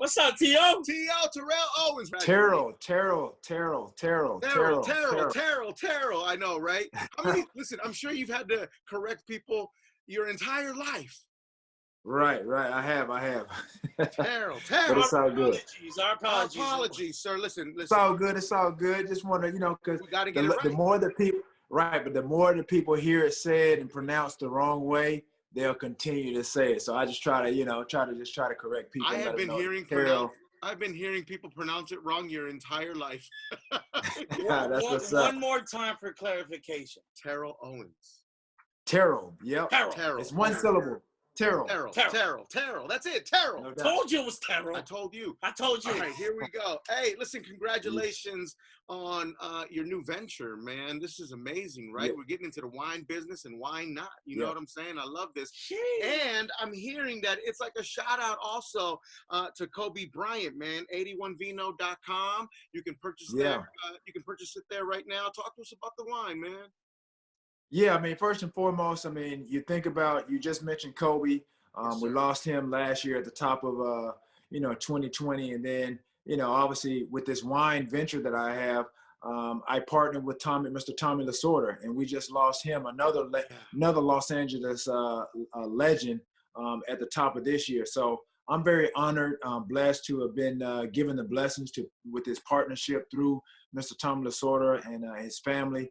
What's up, T.O.? T.O. Terrell Owens. Terrell. I know, right? Listen, I'm sure you've had to correct people your entire life. Right. I have. Terrell. But it's all good. Our apologies, sir. Listen. It's all good. Just want to, because we gotta get it right. The more the people, but the more the people hear it said and pronounced the wrong way, they'll continue to say it. So I just try to correct people. I've been hearing people pronounce it wrong your entire life. One more time for clarification. Terrell Owens. Terrell. Yep. Terrell. It's one syllable. Terrell. That's it. Terrell. No, told you it was Terrell. I told you. All right, here we go. Hey, listen, congratulations on your new venture, man. This is amazing, right? Yep. We're getting into the wine business, and why not? You know what I'm saying? I love this. Jeez. And I'm hearing that it's like a shout out also to Kobe Bryant, man. 81vino.com. You can purchase there. You can purchase it there right now. Talk to us about the wine, man. Yeah, first and foremost, you think about, you just mentioned Kobe. Yes, we lost him last year at the top of, 2020. And then, obviously with this wine venture that I have, I partnered with Mr. Tommy Lasorda, and we just lost him, another Los Angeles legend at the top of this year. So I'm very honored, blessed to have been given the blessings with this partnership through Mr. Tommy Lasorda and his family.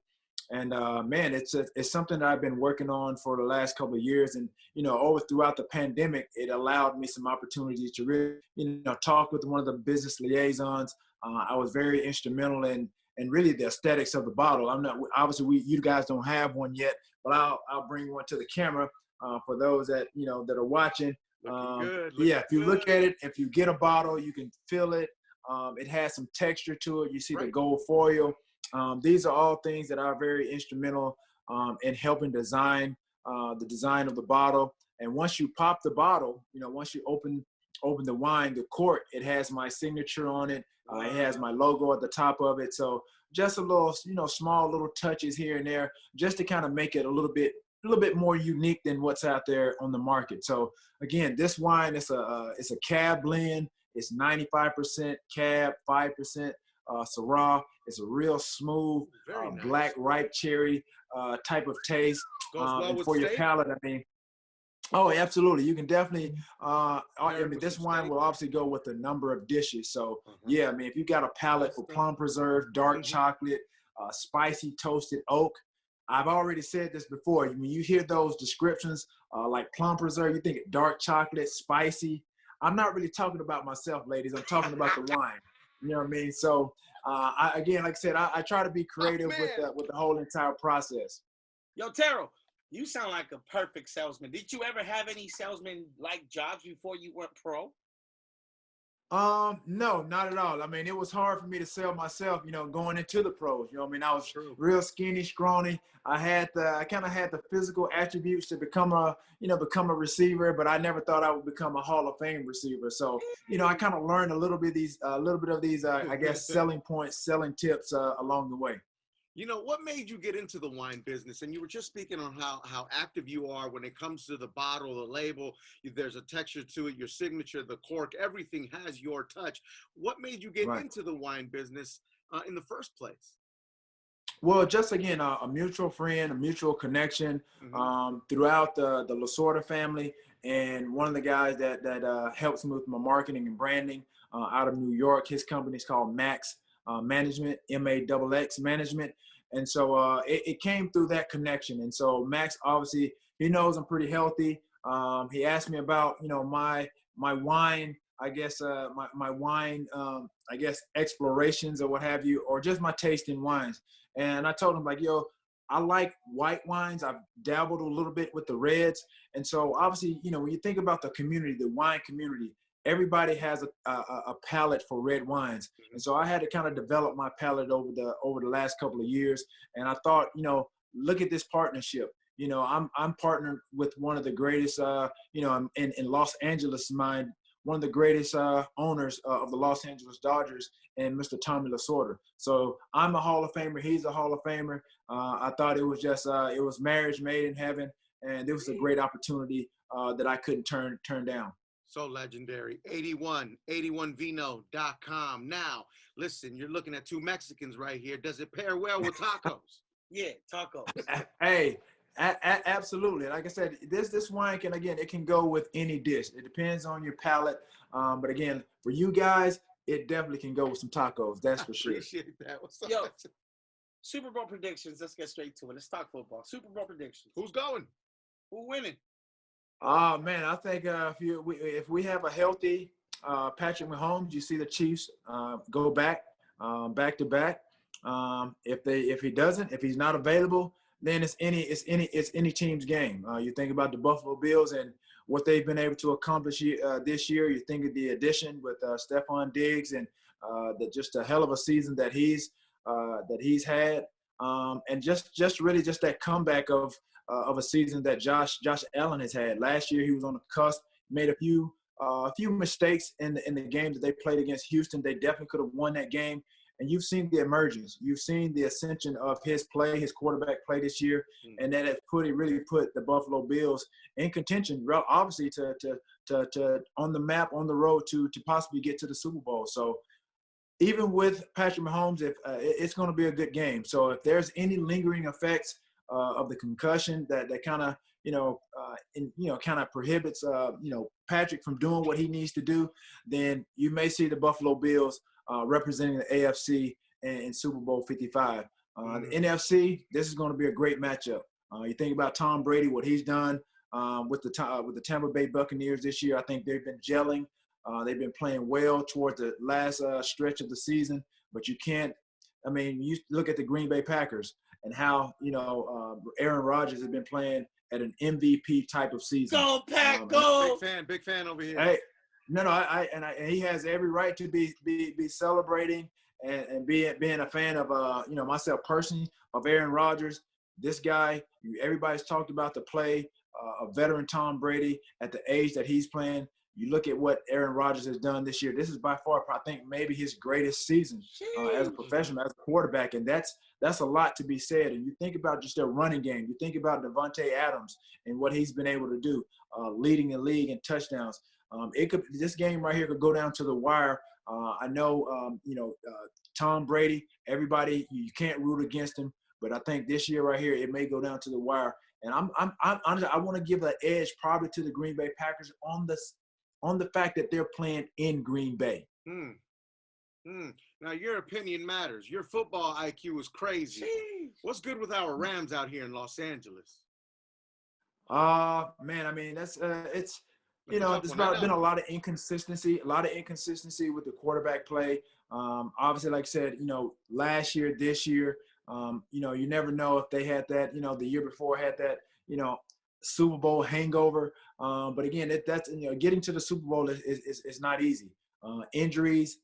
And man, it's something that I've been working on for the last couple of years. And, throughout the pandemic, it allowed me some opportunities to really, talk with one of the business liaisons. I was very instrumental in really the aesthetics of the bottle. You guys don't have one yet, but I'll bring one to the camera for those that, that are watching. If you look at it, if you get a bottle, you can feel it. It has some texture to it. You see the gold foil. These are all things that are very instrumental in helping design the design of the bottle. And once you pop the bottle, once you open the wine, the cork, it has my signature on it. It has my logo at the top of it. So just a little, small little touches here and there, just to kind of make it a little bit more unique than what's out there on the market. So again, this wine is it's a cab blend. It's 95% cab, 5% Syrah. It's a real smooth, black ripe cherry type of taste. And for your palate, oh, absolutely. You can definitely, this wine will obviously go with a number of dishes. So yeah, if you got a palate for plum preserve, dark chocolate, spicy toasted oak, I've already said this before. When you hear those descriptions, like plum preserve, you think dark chocolate, spicy. I'm not really talking about myself, ladies. I'm talking about the wine. You know what I mean? So again, like I said, I try to be creative with the whole entire process. Yo, Terrell, you sound like a perfect salesman. Did you ever have any salesman-like jobs before you went pro? No, not at all. It was hard for me to sell myself, going into the pros. I was real skinny, scrawny. I kind of had the physical attributes to become a receiver, but I never thought I would become a Hall of Fame receiver. So, I kind of learned a little bit of these, I guess, selling points, selling tips along the way. What made you get into the wine business? And you were just speaking on how active you are when it comes to the bottle, the label. There's a texture to it, your signature, the cork, everything has your touch. What made you get into the wine business in the first place? Well, just again, a mutual friend, a mutual connection throughout the Lasorda family. And one of the guys that helps me with my marketing and branding out of New York, his company is called Max Management, MAXX Management. And so it came through that connection. And so Max, obviously, he knows I'm pretty healthy. He asked me about, my wine, I guess, my wine, I guess, explorations or what have you, or just my taste in wines. And I told him, I like white wines. I've dabbled a little bit with the reds. And so obviously, when you think about the community, the wine community, everybody has a palate for red wines. And so I had to kind of develop my palate over the last couple of years. And I thought, look at this partnership. I'm partnered with one of the greatest, in Los Angeles mind, one of the greatest owners of the Los Angeles Dodgers, and Mr. Tommy Lasorda. So I'm a Hall of Famer. He's a Hall of Famer. I thought it was just, it was marriage made in heaven. And it was a great opportunity that I couldn't turn down. So legendary. 81vino.com. Now, listen, you're looking at two Mexicans right here. Does it pair well with tacos? Yeah, tacos. Hey, absolutely. Like I said, this wine can, again, it can go with any dish. It depends on your palate. But again, for you guys, it definitely can go with some tacos. That's for sure. Appreciate that. What's up? Yo, Super Bowl predictions. Let's get straight to it. Let's talk football. Super Bowl predictions. Who's going? Who winning? Oh man, I think if we have a healthy Patrick Mahomes, you see the Chiefs go back to back. If he doesn't, if he's not available, then it's any team's game. You think about the Buffalo Bills and what they've been able to accomplish this year. You think of the addition with Stephon Diggs and just a hell of a season that he's had, and just really that comeback of a season that Josh Allen has had. Last year he was on the cusp, made a few mistakes in the game that they played against Houston. They definitely could have won that game. And you've seen the emergence. You've seen the ascension of his play, his quarterback play this year, and that has really put the Buffalo Bills in contention, obviously to on the map, on the road to possibly get to the Super Bowl. So even with Patrick Mahomes, it's going to be a good game. So if there's any lingering effects of the concussion that kind of kind of prohibits Patrick from doing what he needs to do, then you may see the Buffalo Bills representing the AFC in Super Bowl 55. The NFC, this is going to be a great matchup. You think about Tom Brady, what he's done with the Tampa Bay Buccaneers this year. I think they've been gelling. They've been playing well towards the last stretch of the season. But you can't – I mean, you look at the Green Bay Packers and how, Aaron Rodgers has been playing at an MVP type of season. Go, Pack, go! Big fan over here. Hey, no, and he has every right to be celebrating and being a fan of myself personally, of Aaron Rodgers. This guy, everybody's talked about the play of veteran Tom Brady at the age that he's playing. You look at what Aaron Rodgers has done this year. This is by far, I think, maybe his greatest season as a professional, as a quarterback, and that's a lot to be said. And you think about just their running game. You think about Devontae Adams and what he's been able to do, leading the league in touchdowns. This game right here could go down to the wire. I know, Tom Brady. Everybody, you can't root against him, but I think this year right here it may go down to the wire. And I'm honestly, I want to give an edge probably to the Green Bay Packers on the fact that they're playing in Green Bay. Now your opinion matters. Your football IQ is crazy. Jeez. What's good with our Rams out here in Los Angeles? Man, I mean there's been a lot of inconsistency with the quarterback play. Obviously, like I said, last year, this year, you never know if they had that, the year before had that, Super Bowl hangover. But again, that's getting to the Super Bowl is not easy. Injuries,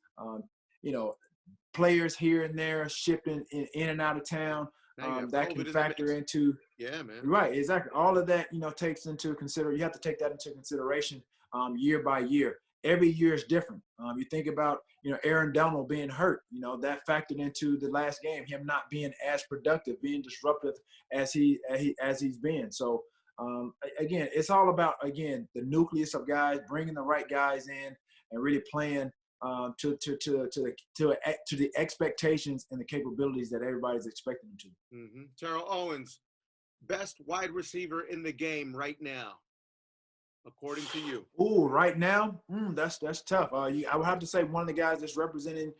players here and there shipping in and out of town. That can factor into. Yeah, man. Right, exactly. All of that, takes into consider. You have to take that into consideration year by year. Every year is different. You think about, Aaron Donald being hurt. That factored into the last game, him not being as productive, being disruptive as he's been. So again, it's all about the nucleus of guys, bringing the right guys in, and really playing to the expectations and the capabilities that everybody's expecting them to. Mm-hmm. Terrell Owens, best wide receiver in the game right now, according to you. Ooh, right now, that's tough. I would have to say one of the guys that's representing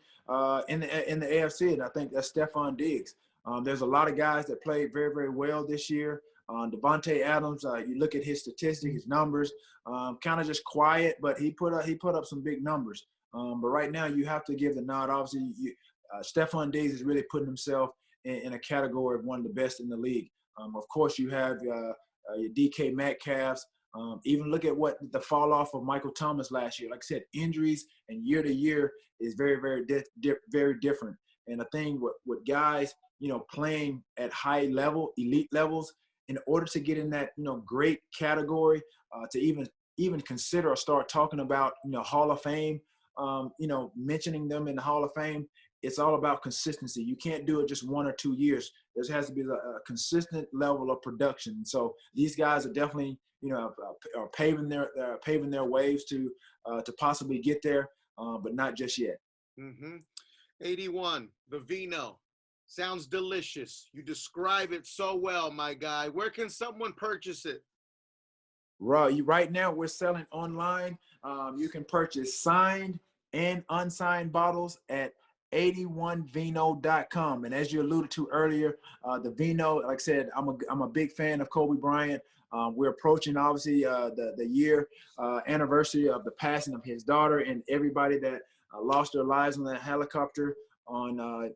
in the AFC, and I think that's Stephon Diggs. There's a lot of guys that played very, very well this year. Devontae Adams, you look at his statistics, his numbers, kind of just quiet, but he put up some big numbers. But right now, you have to give the nod. Obviously, Stephon Diggs is really putting himself in a category of one of the best in the league. Of course, you have your DK Metcalfs. Even look at what the fall off of Michael Thomas last year. Like I said, injuries and year to year is very, very, very different. And the thing with guys, playing at high level, elite levels, in order to get in that, great category, to even consider or start talking about, Hall of Fame, mentioning them in the Hall of Fame, it's all about consistency. You can't do it just 1 or 2 years. There has to be a consistent level of production. So these guys are definitely, are paving their waves to possibly get there, but not just yet. 81, the Vino. Sounds delicious. You describe it so well, my guy. Where can someone purchase it? Right now, we're selling online. You can purchase signed and unsigned bottles at 81vino.com. And as you alluded to earlier, the Vino, like I said, I'm a big fan of Kobe Bryant. We're approaching, obviously, the year anniversary of the passing of his daughter, and everybody that lost their lives on that helicopter on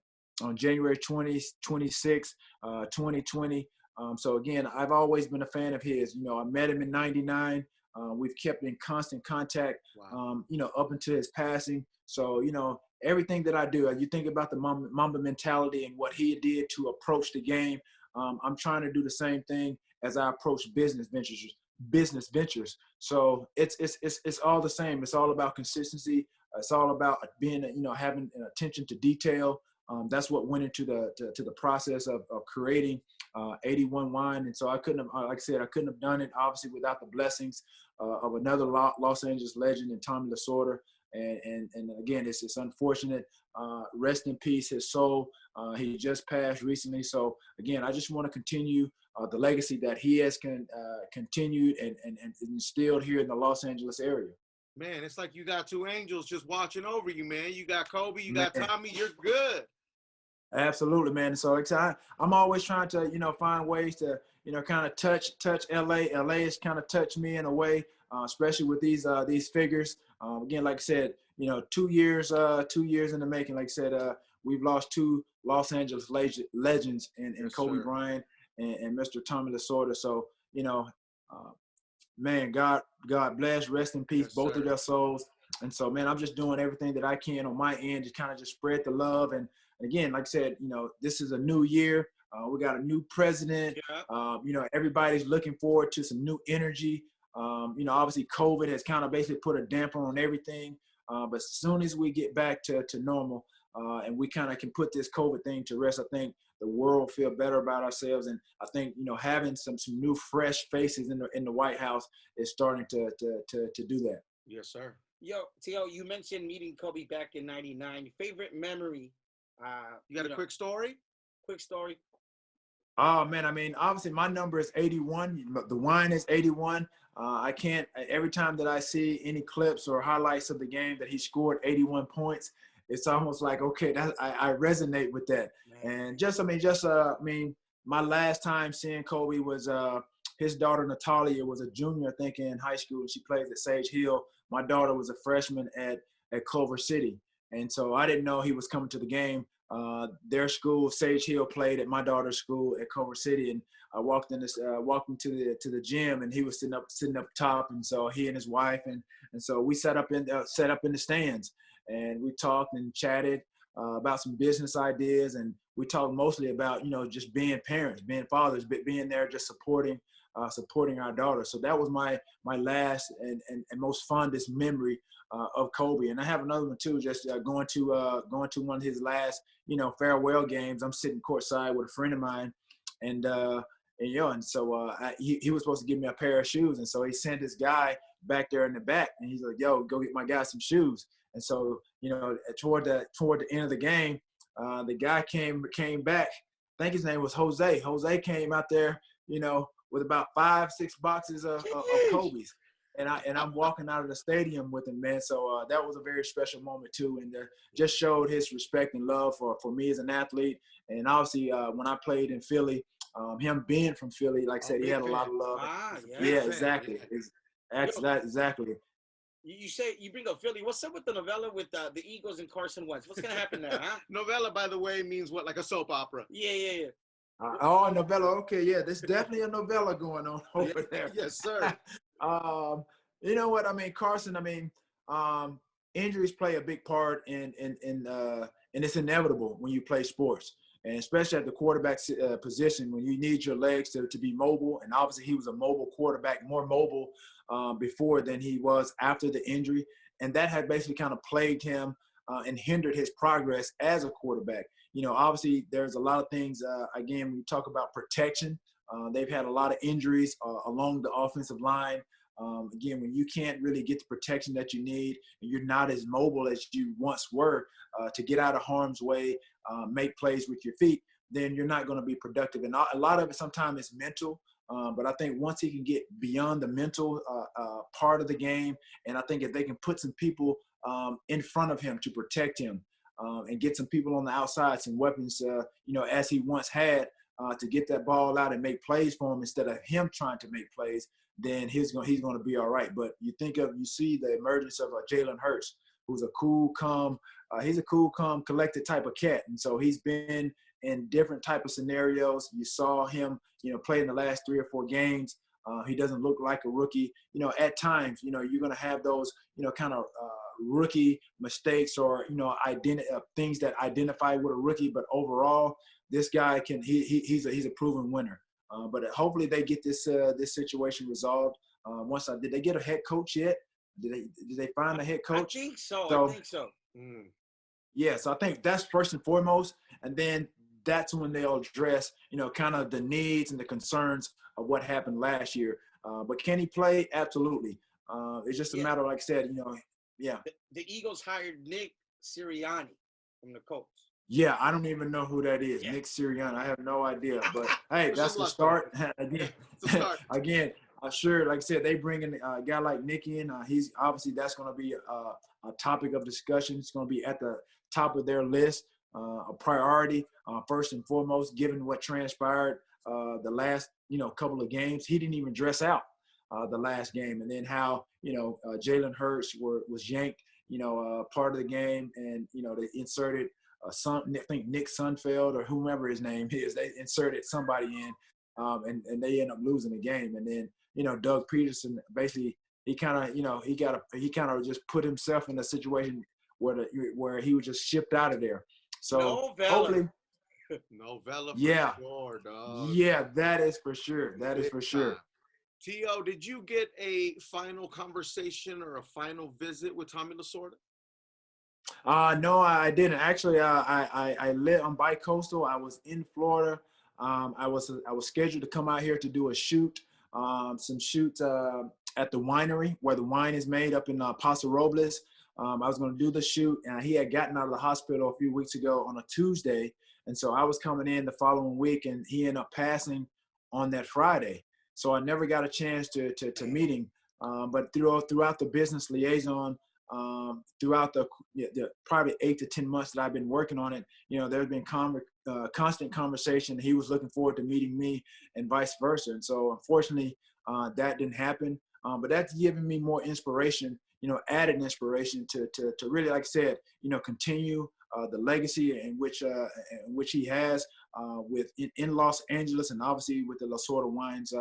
January 26, 2020. So again, I've always been a fan of his. I met him in '99. We've kept in constant contact, Wow. Up until his passing. So, everything that I do, you think about the Mamba mentality and what he did to approach the game. I'm trying to do the same thing as I approach business ventures. So it's all the same. It's all about consistency. It's all about being, having an attention to detail. That's what went into the process of creating 81 Wine. And so I couldn't have, like I said, I couldn't have done it obviously without the blessings of another Los Angeles legend in Tommy Lasorda. And again, it's unfortunate. Rest in peace, his soul. He just passed recently. So again, I just want to continue the legacy that he has continued and instilled here in the Los Angeles area. Man, it's like you got two angels just watching over you, man. You got Kobe, you got Tommy, you're good. Absolutely, man. So like I said, I'm always trying to, find ways to, kind of touch LA. LA has kind of touched me in a way, especially with these figures. Again, like I said, 2 years in the making. Like I said, we've lost two Los Angeles legends in Yes, Kobe sir. Bryant and Mr. Tommy Lasorda. So, man, God bless, rest in peace, Yes, both sir. of their souls. And so, man, I'm just doing everything that I can on my end to kind of just spread the love. And again, like I said, this is a new year. We got a new president. Yeah. Everybody's looking forward to some new energy. Obviously COVID has kind of basically put a damper on everything. But as soon as we get back to normal and we kind of can put this COVID thing to rest, I think the world will feel better about ourselves. And I think, having some new fresh faces in the White House is starting to do that. Yes, sir. Yo, T.O., you mentioned meeting Kobe back in '99. Favorite memory? You got a quick story? Quick story. Oh, man, I mean, obviously my number is 81. The wine is 81. I can't, every time that I see any clips or highlights of the game that he scored 81 points, it's almost like, okay, I resonate with that. Man. And my last time seeing Kobe was his daughter Natalia was a junior, I think, in high school. She plays at Sage Hill. My daughter was a freshman at Culver City. And so I didn't know he was coming to the game. Their school, Sage Hill, played at my daughter's school at Culver City, and I walked into the gym, and he was sitting up top, and so he and his wife, and so we set up in the stands, and we talked and chatted about some business ideas, and we talked mostly about just being parents, being fathers, being there, just supporting our daughter. So that was my last and most fondest memory of Kobe. And I have another one too, just going to one of his last farewell games. I'm sitting courtside with a friend of mine, and so he was supposed to give me a pair of shoes, and so he sent this guy back there in the back, and he's like, "Yo, go get my guy some shoes." And so toward the end of the game, the guy came back. I think his name was Jose. Jose came out there, with about 5-6 boxes of Kobe's. And I'm walking out of the stadium with him, man. So that was a very special moment too, and just showed his respect and love for me as an athlete. And obviously, when I played in Philly, him being from Philly, like I said, he had a lot of love. Yeah, exactly. Exactly. You say you bring up Philly. What's up with the novella with the Eagles and Carson Wentz? What's gonna happen there, huh? Novella, by the way, means what? Like a soap opera. Yeah. Novella. Okay, yeah, there's definitely a novella going on over there. Yes, sir. You know what I mean, Carson. Injuries play a big part and it's inevitable when you play sports, and especially at the quarterback position when you need your legs to be mobile. And obviously, he was a mobile quarterback, more mobile before than he was after the injury. and that had basically kind of plagued him and hindered his progress as a quarterback. Obviously there's a lot of things. Again, when you talk about protection, they've had a lot of injuries along the offensive line. Again, when you can't really get the protection that you need, and you're not as mobile as you once were to get out of harm's way, make plays with your feet, then you're not going to be productive. And a lot of it sometimes is mental. But I think once he can get beyond the mental part of the game, and I think if they can put some people in front of him to protect him and get some people on the outside, some weapons, as he once had, to get that ball out and make plays for him instead of him trying to make plays, then he's going to be all right. But you see the emergence of Jalen Hurts, who's a cool, calm, collected type of cat. And so he's been in different type of scenarios. You saw him, play in the last 3 or 4 games. He doesn't look like a rookie. At times, you're going to have those, kind of rookie mistakes or, things that identify with a rookie. But overall, this guy he's a proven winner. But hopefully they get this situation resolved. Did they get a head coach yet? Did they find a head coach? I think so. Yeah, so I think that's first and foremost, and then that's when they'll address, kind of the needs and the concerns of what happened last year. But can he play? Absolutely. It's just a matter, like I said, yeah. The Eagles hired Nick Sirianni from the Colts. Yeah, I don't even know who that is. Yeah. Nick Sirianni. I have no idea. But, hey, that's the start. Again, I'm sure, like I said, they bring in a guy like Nick in. He's obviously that's going to be a topic of discussion. It's going to be at the top of their list, a priority, first and foremost, given what transpired the last, couple of games. He didn't even dress out the last game. And then how, Jalen Hurts was yanked, part of the game. And, they inserted I think Nick Sunfeld or whomever his name is. They inserted somebody in, and they end up losing the game. And then, Doug Peterson basically he kind of just put himself in a situation where he was just shipped out of there. So hopefully, Novella for sure, dog. Yeah, that is for sure. That is for sure. T.O., did you get a final conversation or a final visit with Tommy Lasorda? No, I didn't. Actually, I live on bi-coastal. I was in Florida. I was scheduled to come out here to do a shoot, some shoots at the winery where the wine is made up in Paso Robles. I was going to do the shoot, and he had gotten out of the hospital a few weeks ago on a Tuesday, and so I was coming in the following week, and he ended up passing on that Friday. So I never got a chance to meet him. But throughout the business liaison, throughout the probably 8 to 10 months that I've been working on it, there's been constant conversation. He was looking forward to meeting me and vice versa. And so unfortunately, that didn't happen. But that's given me more inspiration, added inspiration to really, like I said, continue the legacy in which he has in Los Angeles, and obviously with the Lasorda Wines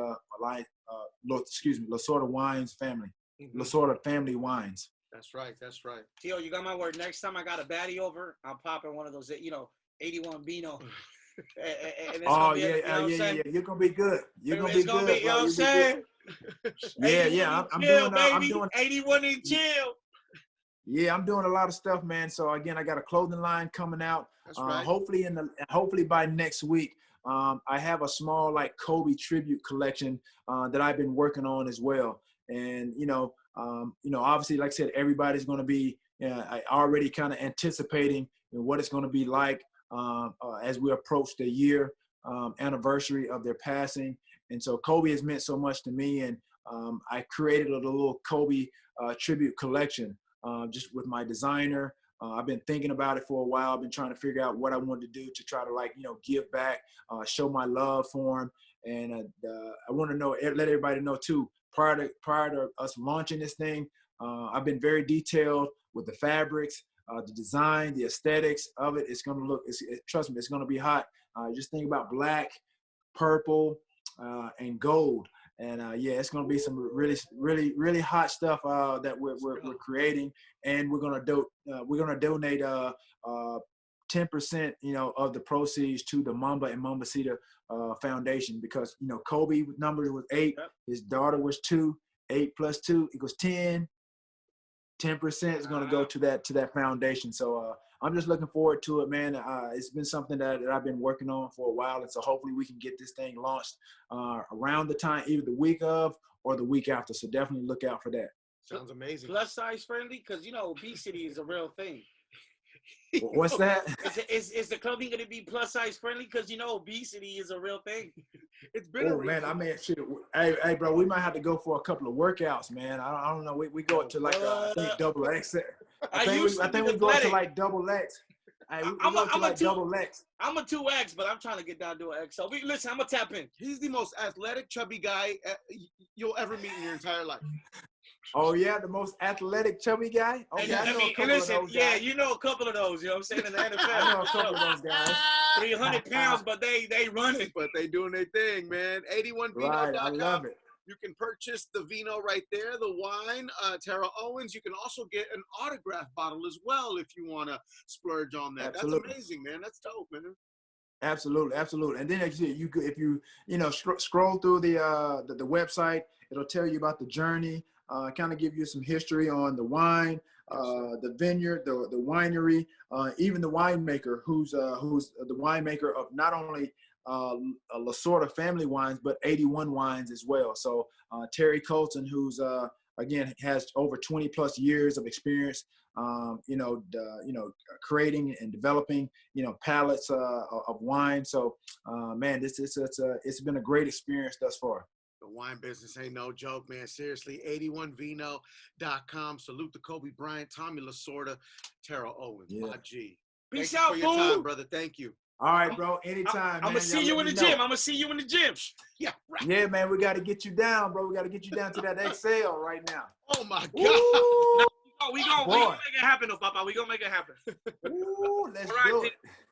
Lasorda Wines family, Lasorda family wines. That's right. Tio, you got my word. Next time I got a baddie over, I'll pop in one of those, 81 Vino. Yeah. You're gonna be good. You're gonna be good. You know what I'm saying? Yeah. I'm doing 81 and chill. Yeah, I'm doing a lot of stuff, man. So again, I got a clothing line coming out. That's right. Hopefully by next week, I have a small Kobe tribute collection that I've been working on as well. And obviously, like I said, everybody's going to be already kind of anticipating what it's going to be like as we approach the year anniversary of their passing. And so Kobe has meant so much to me, and I created a little Kobe tribute collection. Just with my designer. I've been thinking about it for a while. I've been trying to figure out what I wanted to do to try to give back, show my love for him. And I want to let everybody know too, prior to us launching this thing, I've been very detailed with the fabrics, the design, the aesthetics of it. It's going to look, trust me, it's going to be hot. Just think about black, purple, and gold. And it's going to be some really, really, really hot stuff that we're creating, and we're going to donate 10% of the proceeds to the Mamba and Mambacita Foundation, because Kobe number was 8, his daughter was 2, 8 plus 2 equals 10. 10% is going to go to that foundation. So I'm just looking forward to it, man. It's been something that I've been working on for a while, and so hopefully we can get this thing launched around the time, either the week of or the week after. So definitely look out for that. Sounds amazing. Plus size friendly, because obesity is a real thing. What's that? Is the clothing going to be plus size friendly? Because obesity is a real thing. It's been a real man. thing. I mean, shit. Hey, bro, we might have to go for a couple of workouts, man. I don't know. We go up to like I think double X. I think we go up to like double X. Hey, I'm a double X. I'm a 2X, but I'm trying to get down to an X. So listen, I'm gonna tap in. He's the most athletic, chubby guy you'll ever meet in your entire life. Oh yeah, the most athletic, chubby guy. Okay, I know a couple of those guys. you know a couple of those. You know what I'm saying, in the NFL. I know a couple of those guys. 300 pounds, but they running. But they doing their thing, man. 81vino.com. Right, I love it. You can purchase the vino right there, the wine, Terrell Owens. You can also get an autograph bottle as well if you want to splurge on that. Absolutely. That's amazing, man. That's dope, man. Absolutely. And then if you scroll through the website, it'll tell you about the journey, kind of give you some history on the wine, the vineyard, the winery, even the winemaker, who's the winemaker of not only Lasorda family wines, but 81 wines as well. So Terry Colton, who's again has over 20 plus years of experience, creating and developing palettes of wine. So man, it's been a great experience thus far. The wine business ain't no joke, man. Seriously, 81vino.com. Salute to Kobe Bryant, Tommy Lasorda, Terrell Owens, my G. Peace out, for your time, brother. Thank you. All right, bro. Anytime. I'm gonna see you in the gym. I'm gonna see you in the gym. Yeah, right. Yeah, man. We got to get you down, bro. We got to get you down to that Excel right now. Oh my God. We gonna make it happen, though, Papa. We gonna make it happen. Ooh, let's All right, do it.